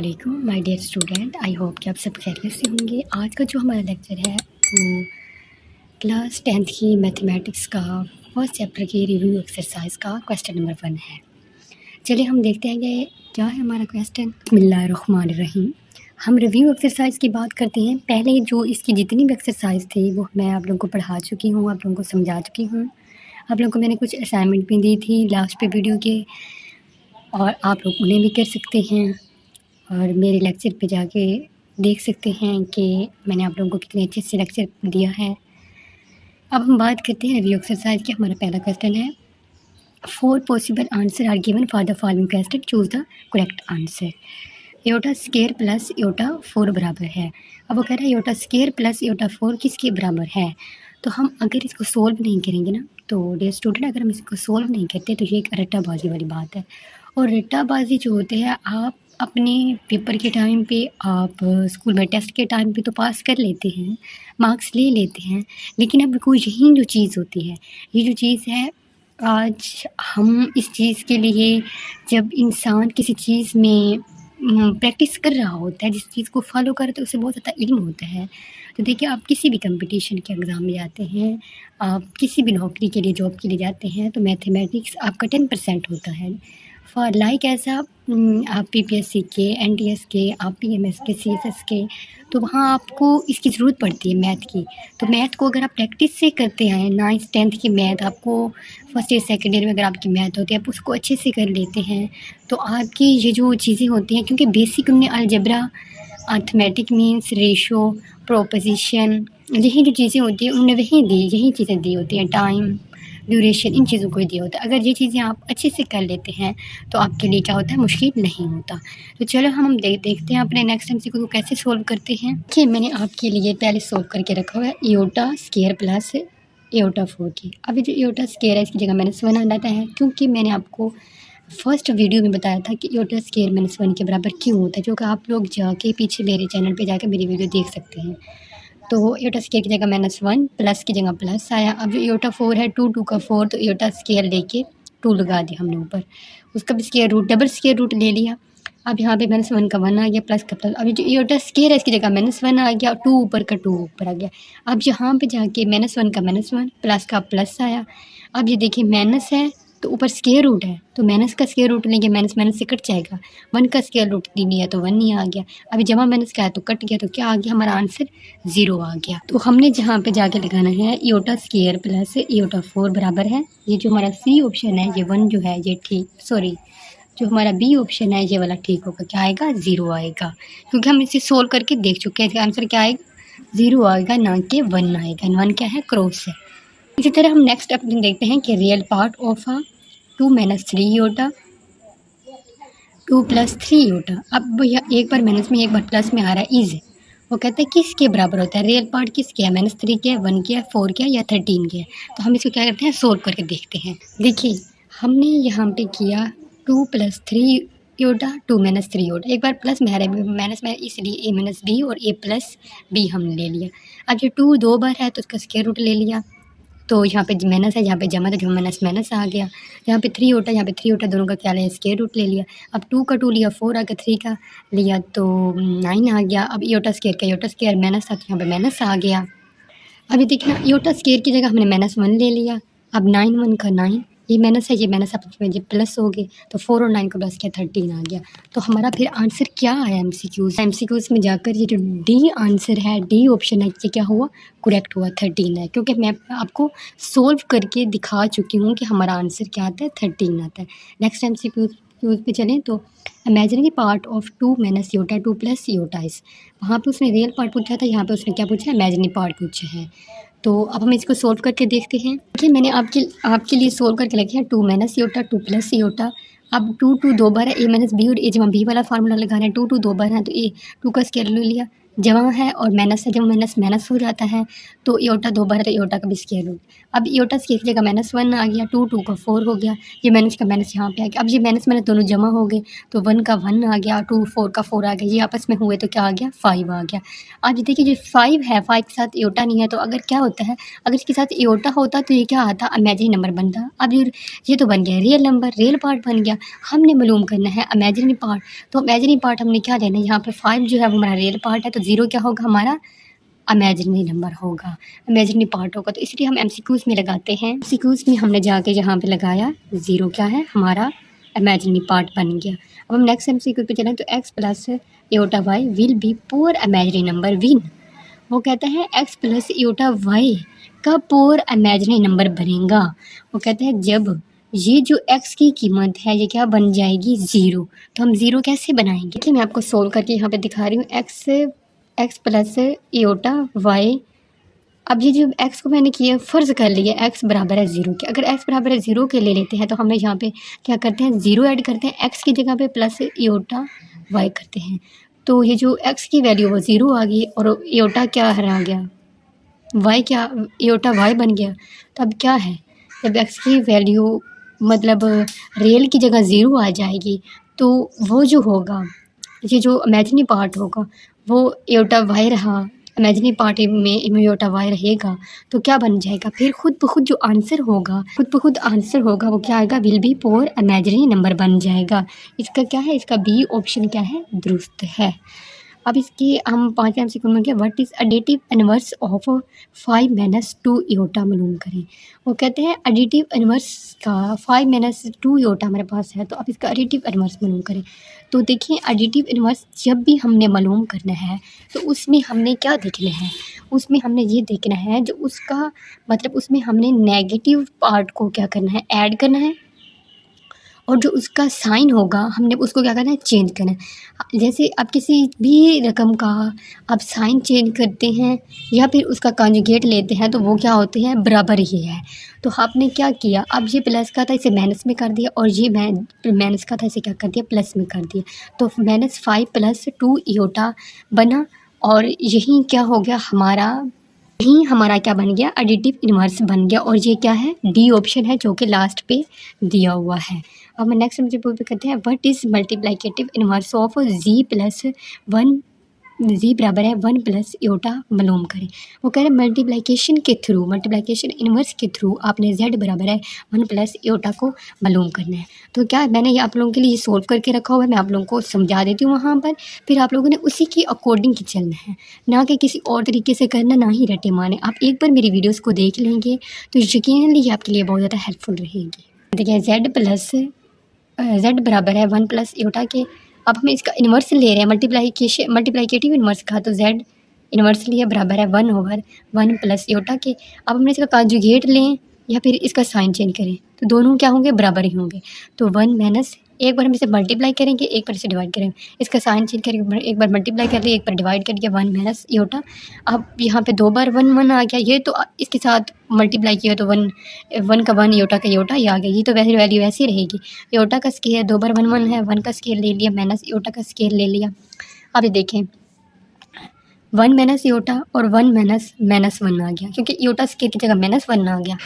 अस्सलामुअलैकुम my dear student. I hope कि आप सब खैरियत से होंगे। आज का जो हमारा लेक्चर है वो क्लास 10th की मैथमेटिक्स का फर्स्ट चैप्टर की रिव्यू एक्सरसाइज का क्वेश्चन नंबर 1 है। चलिए हम देखते हैं कि क्या है हमारा क्वेश्चन। बिस्मिल्लाहिर्रहमानिर्रहीम। हम रिव्यू एक्सरसाइज की बात करते हैं। पहले जो इसकी जितनी भी एक्सरसाइज थी वो मैं आप लोगों को पढ़ा चुकी हूँ, आप लोगों को समझा चुकी हूँ। आप लोगों को मैंने कुछ असाइनमेंट भी दी थी लास्ट पे वीडियो के, और आप लोग उन्हें भी कर सकते हैं और मेरे लेक्चर पे जाके देख सकते हैं कि मैंने आप लोगों को कितने अच्छे से लेक्चर दिया है। अब हम बात करते हैं रिव्यू एक्सरसाइज की। हमारा पहला क्वेश्चन है 4 possible answer are given for the following question, choose the correct answer. Iota square plus iota 4 बराबर है। अब वो कह रहा है एयोटा स्क्वायर प्लस एयोटा 4 किसके बराबर है। तो हम अगर इसको सोल्व नहीं करेंगे ना, तो डियर स्टूडेंट अगर हम इसको सोल्व नहीं करते तो ये एक रट्टाबाजी वाली बात है। और रट्टाबाजी जो होते हैं आप अपने पेपर के टाइम पे, आप स्कूल में टेस्ट के टाइम पे तो पास कर लेते हैं, मार्क्स ले लेते हैं, लेकिन अब कोई यही जो चीज़ होती है, ये जो चीज़ है, आज हम इस चीज़ के लिए जब इंसान किसी चीज़ में प्रैक्टिस कर रहा होता है, जिस चीज़ को फॉलो करते है उसे बहुत ज़्यादा इल्म होता है। तो देखिए आप किसी भी कंपटीशन के एग्ज़ाम में जाते हैं, आप किसी भी नौकरी के लिए, जॉब के लिए जाते हैं, तो मैथमेटिक्स आपका 10% होता है। फॉर लाइक ऐसा आप पीपीएससी के, एनटीएस के, आप पीएमएस के, सीएसएस के, तो वहाँ आपको इसकी ज़रूरत पड़ती है मैथ की। तो मैथ को अगर आप प्रैक्टिस से करते आए, 9th 10th की मैथ आपको फर्स्ट ईयर सेकेंड ईयर में अगर आपकी मैथ होती है, आप उसको अच्छे से कर लेते हैं, तो आपकी ये जो चीज़ें होती हैं, क्योंकि बेसिक उनने algebra, arithmetic means, ratio, proposition, यही जो चीज़ें होती हैं उन्होंने वही दी, यही चीज़ें दी होती हैं, टाइम, ड्यूरेशन, इन चीज़ों को ही दिया होता है। अगर ये चीज़ें आप अच्छे से कर लेते हैं तो आपके लिए क्या होता है, मुश्किल नहीं होता। तो चलो हम देखते हैं अपने नेक्स्ट एमसीक्यू को कैसे सोल्व करते हैं। कि मैंने आपके लिए पहले सोल्व करके रखा हुआ है एयोटा स्क्वायर प्लस एयोटा 4 की। अभी जो एयोटा स्क्वायर है इसकी जगह -1 आ जाता है, क्योंकि मैंने आपको फर्स्ट वीडियो में बताया था कि एयोटा स्क्वायर -1 के बराबर क्यों होता है, जो कि आप लोग जाके पीछे मेरे चैनल पे जाके मेरी वीडियो देख सकते हैं। तो एयोटा स्क्वायर की जगह -1, प्लस की जगह प्लस आया। अब जो एयोटा 4 है, 2 2 का 4, तो एयोटा स्क्वायर लेके 2 लगा दिया हमने ऊपर, उसका भी square root, double square root ले लिया। अब यहाँ पे -1 का 1 आ गया, प्लस का प्लस। अभी जो एयोटा स्क्वायर है इसकी जगह -1 आ गया, 2 ऊपर का 2 ऊपर आ गया। अब यहाँ पे जाके -1 का -1, प्लस का प्लस आया। अब ये देखिए माइनस है तो ऊपर स्क्वायर रूट है, तो माइनस का स्क्वायर रूट लेंगे, माइनस माइनस से कट जाएगा। 1 का स्क्वायर रूट नहीं लिया तो 1 नहीं आ गया। अभी जमा माइनस का है तो कट गया, तो क्या आ गया, हमारा आंसर 0 आ गया। तो हमने जहाँ पे जाके लगाना है एयोटा स्क्वायर प्लस एयोटा 4 बराबर है, ये जो हमारा सी ऑप्शन है, ये 1 जो है ये ठीक, सॉरी जो हमारा बी ऑप्शन है ये वाला ठीक होगा। क्या आएगा, 0 आएगा, क्योंकि हम इसे सोल्व करके देख चुके हैं। इसका आंसर क्या आएगा, 0 आएगा, ना कि 1 आएगा। 1 क्या है, क्रॉस है। इसी तरह हम नेक्स्ट अपने देखते हैं कि real part of 2 - 3 aorta 2 + 3 aorta. अब भैया एक बार माइनस में एक बार प्लस में आ रहा है, इज वो कहते हैं किसके बराबर होता है, रियल पार्ट किसके है, -3 के है, 1 के है, 4 के है या 13 के है। तो हम इसको क्या करते हैं, सोल्व करके देखते हैं। देखिए हमने यहाँ पे किया 2 + 3 एयोटा 2 - 3 एयोटा। एक बार प्लस में आ रहा है, माइनस में इसलिए a - b और a + b हमने ले लिया। अब ये 2 2 बार है तो उसका स्क्वायर रूट ले लिया, तो यहाँ पे माइनस है, यहाँ पे जमा था, जो माइनस माइनस आ गया। यहाँ पे 3 होता है, यहाँ पे 3 होता है, दोनों का क्या लिया, स्क्वायर रूट ले लिया। अब 2 का 2 लिया, 4 आ गया, 3 का लिया तो 9 आ गया। अब एयोटा स्क्वायर का एयोटा स्क्वायर माइनस था तो यहाँ पे माइनस आ गया। अभी देखिए ना, एयोटा स्क्वायर की जगह हमने -1 ले लिया। अब 9 1 का 9, ये माइनस है, ये माइनस आपस में ये प्लस हो गए, तो 4 और 9 को प्लस किया, 13 आ गया। तो हमारा फिर आंसर क्या आया एमसीक्यूज़ में जाकर, ये जो डी आंसर है, डी ऑप्शन है, ये क्या हुआ, करेक्ट हुआ, 13 है, क्योंकि मैं आपको सोल्व करके दिखा चुकी हूँ कि हमारा आंसर क्या आता है, 13 आता है। नेक्स्ट एमसीक्यूज़ पे चलें तो imaginary part of 2 - aorta 2 + aorta is, वहाँ पे उसने रियल पार्ट पूछा था, यहाँ पे उसने क्या पूछा है, इमेजिनरी पार्ट पूछा है। तो अब हम इसको सोल्व करके देखते हैं। देखिए मैंने आपके लिए सोल्व करके लिखे हैं 2 - एयोटा 2 + एयोटा। अब 2 2 2 बार है, a - b और a जमा b वाला फार्मूला लगाना है। 2 2 2 बार है तो a 2 का स्क्वायर ले लिया, जमा है और माइनस है, जब माइनस माइनस हो जाता है तो इयोटा 2 बार है तो इयोटा का भी स्केयर रूट। अब इयोटा स्केयर की जगह -1 आ गया, 2 का 4 हो गया, ये माइनस का माइनस यहाँ पे आ गया। अब ये माइनस माइनस दोनों जमा हो गए तो 1 का 1 आ गया, 2 4 का 4 आ गया, ये आपस में हुए तो क्या आ गया 5 आ गया। अब ये देखिए जो 5 है, 5 के साथ इयोटा नहीं है तो अगर क्या होता है, अगर इसके साथ इयोटा होता तो ये क्या आता, इमेजिनरी नंबर बनता। अब ये तो बन गया रियल नंबर, रियल पार्ट बन गया। हमने मालूम करना है इमेजिनरी पार्ट, तो इमेजिनरी पार्ट हमने क्या लेना है, यहाँ पे 5 जो है वो हमारा रियल पार्ट है तो 0 क्या होगा हमारा इमेजिनरी नंबर होगा, इमेजिनरी पार्ट होगा। तो इसलिए हम एमसीक्यूज़ में लगाते हैं। एमसीक्यूज़ में हमने जाके यहाँ पे लगाया 0 क्या है हमारा इमेजिनरी पार्ट बन गया। अब हम नेक्स्ट एमसीक्यू पे चलें तो x plus iota Y will be pure imaginary number विन। वो कहते हैं x प्लस इयोटा वाई का पुअर इमेजिनरी नंबर बनेगा। वो कहते हैं जब ये जो x की कीमत है ये क्या बन जाएगी 0। तो हम 0 कैसे बनाएंगे, देखिए मैं आपको सोल्व करके यहाँ पे दिखा रही हूँ। x प्लस इयोटा वाई, अब ये जो x को मैंने किया फ़र्ज़ कर लिया x बराबर है 0 के। अगर x बराबर है 0 के ले लेते हैं तो हमें यहाँ पे क्या करते हैं 0 ऐड करते हैं, x की जगह पे प्लस इयोटा y करते हैं। तो ये जो x की वैल्यू वो 0 आ गई और इयोटा क्या आ गया y, क्या इयोटा y बन गया। तो अब क्या है, जब x की वैल्यू मतलब रियल की जगह 0 आ जाएगी तो वो जो होगा, ये जो इमेजिनरी पार्ट होगा वो इयोटा वाई रहा, इमेजिनरी पार्ट में इयोटा वाई रहेगा तो क्या बन जाएगा, फिर खुद ब खुद जो आंसर होगा, खुद ब खुद आंसर होगा वो क्या आएगा, will be pure imaginary number बन जाएगा। इसका क्या है, इसका बी ऑप्शन क्या है, दुरुस्त है। अब इसकी हम 5 एमसीक्यू में क्या, what is additive inverse of 5 minus 2 इयोटा मालूम करें। वो कहते हैं एडिटिव इनवर्स का 5 माइनस 2 इयोटा हमारे पास है तो अब इसका एडिटिव इनवर्स मालूम करें। तो देखिए एडिटिव इनवर्स जब भी हमने मालूम करना है तो उसमें हमने क्या देखना है, उसमें हमने ये देखना है जो उसका मतलब उसमें हमने नेगेटिव पार्ट को क्या करना है, ऐड करना है, और जो उसका साइन होगा हमने उसको क्या करना है, चेंज करना है। जैसे आप किसी भी रकम का आप साइन चेंज करते हैं या फिर उसका कॉन्जुगेट लेते हैं तो वो क्या होते हैं, बराबर ही है। तो आपने क्या किया, अब ये प्लस का था इसे माइनस में कर दिया और ये माइनस का था इसे क्या कर दिया, प्लस में कर दिया। तो -5 प्लस 2 इयोटा बना और यही क्या हो गया हमारा, यही हमारा क्या बन गया, एडिटिव इनवर्स बन गया। और ये क्या है, डी ऑप्शन है जो कि लास्ट पे दिया हुआ है। अब हम नेक्स्ट एग्जांपल पे करते हैं, what is multiplicative inverse of z plus 1, z बराबर है 1 प्लस इयोटा मालूम करें। वो कह रहे हैं मल्टीप्लिकेशन के थ्रू, मल्टीप्लिकेशन इनवर्स के थ्रू आपने z बराबर है 1 प्लस इयोटा को मालूम करना है। तो क्या मैंने ये आप लोगों के लिए सोल्व करके रखा हुआ है, मैं आप लोगों को समझा देती हूँ वहाँ पर, फिर आप लोगों ने उसी के अकॉर्डिंग ही चलना है, ना कि किसी और तरीके से करना, ना ही रटे माने। आप एक बार मेरी वीडियोज़ को देख लेंगे तो यकीनन ये आपके लिए बहुत ज़्यादा हेल्पफुल रहेगी। देखिए z बराबर है 1 प्लस इयोटा के। अब हम इसका इन्वर्स ले रहे हैं, मल्टीप्लिकेटिव इन्वर्स का, तो z इन्वर्स लिया बराबर है 1/1 प्लस इयोटा के। अब हमने इसका कॉन्जुगेट लें या फिर इसका साइन चेंज करें तो दोनों क्या होंगे, बराबर ही होंगे। तो 1 माइनस, एक बार हम इसे मल्टीप्लाई करेंगे एक बार इसे डिवाइड करेंगे, इसका साइन चेंज करके एक बार मल्टीप्लाई कर लिया एक बार डिवाइड कर दिया, 1 माइनस इयोटा। अब यहाँ पे 2 बार 1 1 आ गया, ये तो इसके साथ मल्टीप्लाई किया तो 1 का 1 इयोटा का इयोटा ही आ गया, ये तो वैसे वैल्यू ऐसी रहेगी। इयोटा का स्केयर 2 बार 1 1 है, 1 का स्केयर ले लिया माइनस इयोटा का स्केयर ले लिया। अब ये देखें 1 माइनस इयोटा और 1 माइनस -1 आ गया, क्योंकि इयोटा स्केयर की जगह -1 आ गया।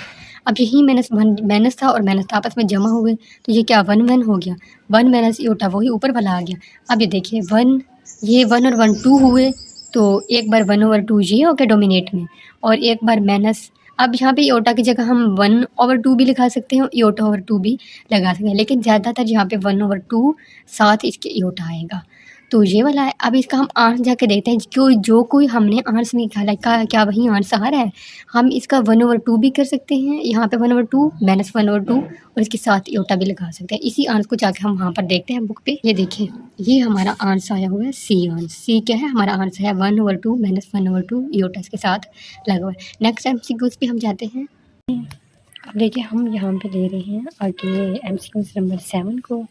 अब यही -1 माइनस था और माइनस था आपस में जमा हुए तो ये क्या 1 1 हो गया, 1 माइनस इयोटा वही ऊपर वाला आ गया। अब ये देखिए 1, ये 1 और 1 2 हुए तो एक बार 1/2 ये हो गया डोमिनेट में, और एक बार माइनस। अब यहाँ पे इयोटा की जगह हम 1/2 भी लिखा सकते हैं, इयोटा/2 भी लगा सकते हैं, लेकिन ज़्यादातर यहाँ पे 1/2 साथ इसके इयोटा आएगा तो ये वाला है। अब इसका हम आंसर जाके देखते हैं, जो कोई हमने आंसर निकाला का क्या वही आंसर आ रहा है। हम इसका 1/2 भी कर सकते हैं, यहाँ पे 1/2 -1/2 और इसके साथ इयोटा भी लगा सकते हैं। इसी आंसर को जाके हम वहाँ पर देखते हैं बुक पे। ये देखिए ये हमारा आंसर आया हुआ है सी आंसर। सी क्या है, हमारा आंसर है 1/2 -1/2 इयोटा इसके साथ लगा हुआ है। नेक्स्ट एमसीक्यूज़ पे हम जाते हैं। अब देखिए हम यहाँ पे ले रहे हैं आगे एमसीक्यूज़ नंबर 7 को।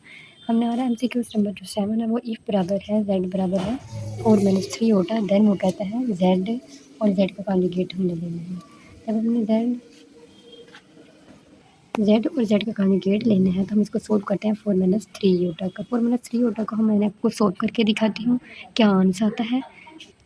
हमने हमारा एमसीक्यूज़ नंबर जो 7 है वो इफ़ बराबर है z बराबर है 4 - 3 इयोटा, देन वो कहता है z और z का कॉन्जुगेट हमने लेना है। जब हमने z और z का कॉन्जुगेट लेना है तो हम इसको सोल्व करते हैं 4 - 3 इयोटा का। 4 - 3 इयोटा को मैंने आपको सोल्व करके दिखाती हूँ क्या आंसर आता है।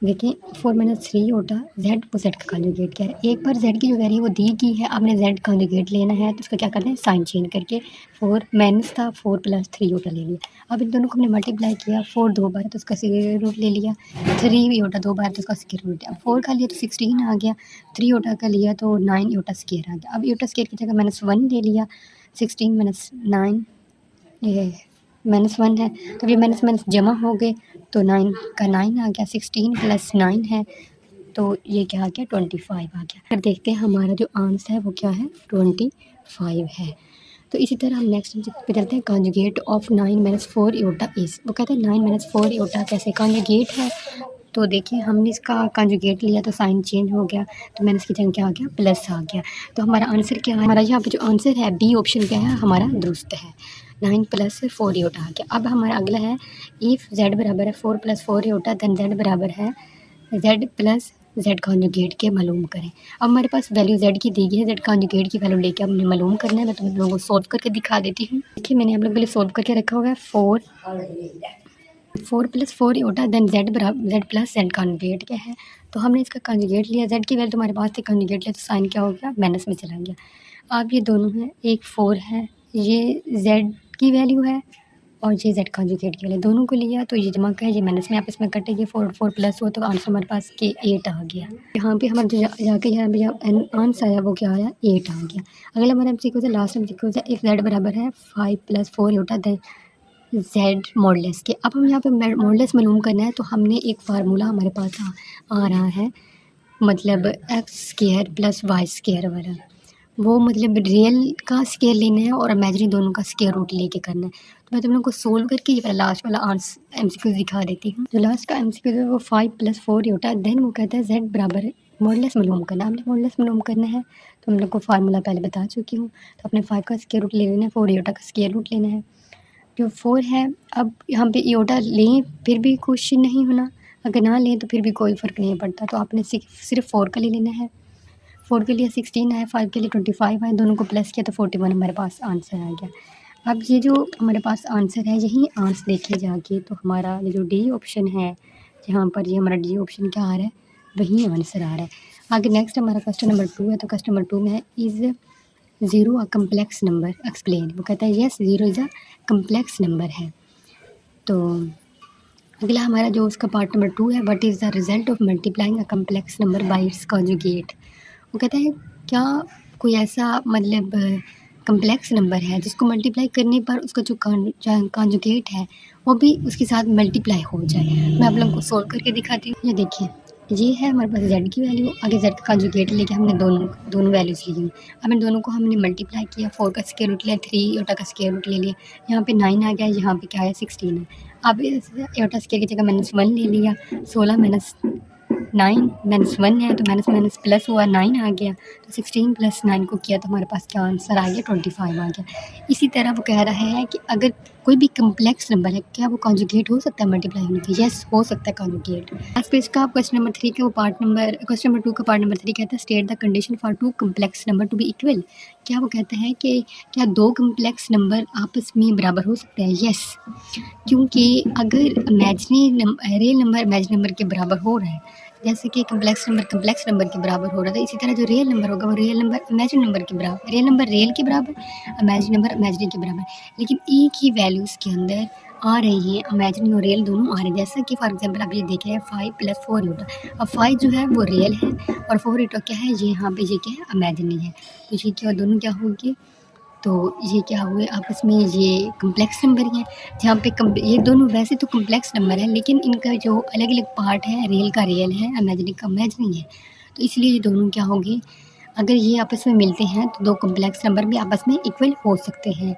देखिए 4 - 3 होता जेड को जेड का कॉन्जुगेट क्या है। एक बार जेड की जो वैल्यू वो दी गई है, आपने जेड कॉन्जुगेट लेना है तो उसका क्या करना है, साइन चेंज करके 4 माइनस था 4 + 3 होता ले लिया। अब इन दोनों को हमने मल्टीप्लाई किया, 4 2 बार तो उसका स्क्वायर रूट ले लिया, 3 होता 2 बार तो उसका स्क्वायर रूट लिया। 4 का लिया तो 16 आ गया, 3 होता का लिया तो 9 योटा स्क्वायर आ गया। अब योटा स्क्वायर की जगह -1 ले लिया, 16 - 9 ये -1 है, तो ये माइनस माइनस जमा हो गए तो 9 का 9 आ गया, 16 + 9 है तो ये क्या आ गया, 25 आ गया। फिर देखते हैं हमारा जो आंसर है वो क्या है, 25 है। तो इसी तरह हम नेक्स्ट पे चलते हैं, कॉन्जुगेट ऑफ 9 - 4 योटा इज़। वो कहते हैं 9 - 4 योटा कैसे कॉन्जुगेट है। तो देखिए हमने इसका कॉन्जुगेट लिया तो साइन चेंज हो गया, तो मैंने इसकी जगह क्या आ गया, प्लस आ गया। तो हमारा आंसर क्या है, हमारा यहाँ पे जो आंसर है बी ऑप्शन क्या है, हमारा दुरुस्त है। 9 + 4 योटा आ गया। अब हमारा अगला है, इफ़ जेड बराबर है 4 + 4 योटा देन जेड बराबर है जेड प्लस जेड कॉन्जुगेट के मालूम करें। अब हमारे पास वैल्यू जेड की दी गई है, जेड कॉन्जुगेट की वैल्यू लेके हमने मालूम करना है। मैं तुम लोगों को सॉल्व करके दिखा देती हूँ। देखिए मैंने आप लोगों के लिए सॉल्व करके रखा हुआ है, 4 + 4 योटा देन जेड बराबर जेड प्लस जेड कॉन्जुगेट क्या है। तो हमने इसका कॉन्जुगेट लिया, जेड की वैल्यू तुम्हारे पास थी, कॉन्जुगेट लिया तो साइन क्या हो गया, माइनस में चला गया। अब ये दोनों हैं, एक 4 है, ये जेड की वैल्यू है और ये जेड कॉन्जुगेट की वैल्यू, दोनों को लिया तो ये जमा का है, ये माइनस में आपस में कटे, ये 4 4 प्लस हो तो आंसर हमारे पास के 8 आ गया। यहाँ पे हमारे जो जाके यहाँ पे आंसर आया वो क्या आया, 8 आ गया। अगला हमारा एमसीक्यू था, लास्ट एमसीक्यू था, इफ जेड बराबर है 5 + 4 होता देन जेड मॉडलेस के। अब हम यहाँ पे मॉडलेस मालूम करना है तो हमने एक फार्मूला हमारे पास आ रहा है, मतलब x² + y² वाला, वो मतलब रियल का स्केयर लेना है और इमेजिनरी दोनों का स्केयर रूट लेके करना है। तो मैं तुम लोग को सोल्व करके ये वाला लास्ट वाला आंसर एमसीक्यू दिखा देती हूँ। जो लास्ट का एमसीक्यू है वो 5 + 4 होता है, देन वो कहता है जेड बराबर है मॉडलेस मालूम करना है। हमने मॉडलेस मालूम करना है तो हम लोग को फार्मूला पहले बता चुकी हूँ। तो अपने 5 का स्केयर रूट ले लेना है, 4 योटा का स्केयर रूट लेना है। जो 4 है, अब यहाँ पे योटा लें फिर भी क्वेश्चन नहीं होना, अगर ना लें तो फिर भी कोई फ़र्क नहीं पड़ता। तो आपने सिर्फ 4 का ले लेना है। 4 के लिए 16 है, 5 के लिए 25 है, दोनों को प्लस किया तो 41 हमारे पास आंसर आ गया। अब ये जो हमारे पास आंसर है, यही आंसर देखे जाके तो हमारा ये जो डी ऑप्शन है, यहाँ पर ये हमारा डी ऑप्शन क्या आ रहा है, वही आंसर आ रहा है। आगे नेक्स्ट हमारा क्वेश्चन नंबर 2 है। तो क्वेश्चन नंबर 2 में है, is 0 a complex number, explain. वो कहता है yes 0 is a complex number है। तो अगला हमारा जो उसका पार्ट नंबर 2 है, what is the result of multiplying a complex number by it's conjugate. वो कहता है क्या कोई ऐसा मतलब कम्प्लेक्स नंबर है जिसको मल्टीप्लाई करने पर उसका जो कॉन्जुगेट है वो भी उसके साथ मल्टीप्लाई हो जाए। मैं आप लोगों को सोल्व करके दिखाती हूँ। ये देखिए, ये है हमारे पास जेड की वैल्यू, आगे जेड का कॉन्जुगेट लेके हमने दोनों वैल्यूज़ ली हैं। अब इन दोनों को हमने मल्टीप्लाई किया, 4 का स्क्वायर रूट लिया, 3 योटा का स्क्वायर रूट ले लिया, यहाँ पे 9 आ गया, यहाँ पे क्या है 16 है। अब इस योटा स्क्वायर की जगह -1 ले लिया, 16 9 -1 है तो माइनस माइनस प्लस हुआ, 9 आ गया, तो 16 + 9 को किया तो हमारे पास क्या आंसर आ गया, 25 आ गया। इसी तरह वो कह रहा है कि अगर कोई भी कम्प्लेक्स नंबर है, क्या वो कॉन्जुगेट हो सकता है मल्टीप्लाई होने के? यस, हो सकता है कॉन्जुगेट। लास्ट पेज का क्वेश्चन नंबर 3 के वो क्वेश्चन नंबर 2 का पार्ट नंबर 3 कहता है, state the condition for 2 complex number to be equal. क्या वो कहते हैं कि क्या 2 कम्प्लेक्स नंबर आपस में बराबर हो सकते हैं? यस, क्योंकि अगर रियल नंबर इमेजिनरी नंबर के बराबर हो रहा है, जैसे कि कम्प्लेक्स नंबर के बराबर हो रहा था, इसी तरह जो रियल नंबर होगा वो रियल नंबर इमेजिनरी नंबर के बराबर, रियल नंबर रियल के बराबर, इमेजिनरी नंबर इमेजिनरी के बराबर। लेकिन एक ही वैल्यूज़ के अंदर आ रही है, इमेजिनरी और रियल दोनों आ रहे हैं। जैसा कि फॉर एग्जांपल आप ये देखें 5 + 4 होता है। अब 5 जो है वो रियल है और 4 क्या है, ये यहाँ पे ये क्या है, इमेजिनरी है। तो ये क्या दोनों क्या होंगे, तो ये क्या हुए आपस में, ये कम्प्लेक्स नंबर ही हैं। जहाँ पे ये दोनों वैसे तो कम्प्लेक्स नंबर है, लेकिन इनका जो अलग अलग पार्ट है, रियल का रियल है, इमेजिनरी का इमेजिनरी है। तो इसलिए ये दोनों क्या होंगे, अगर ये आपस में मिलते हैं तो 2 कम्प्लेक्स नंबर भी आपस में इक्वल हो सकते हैं।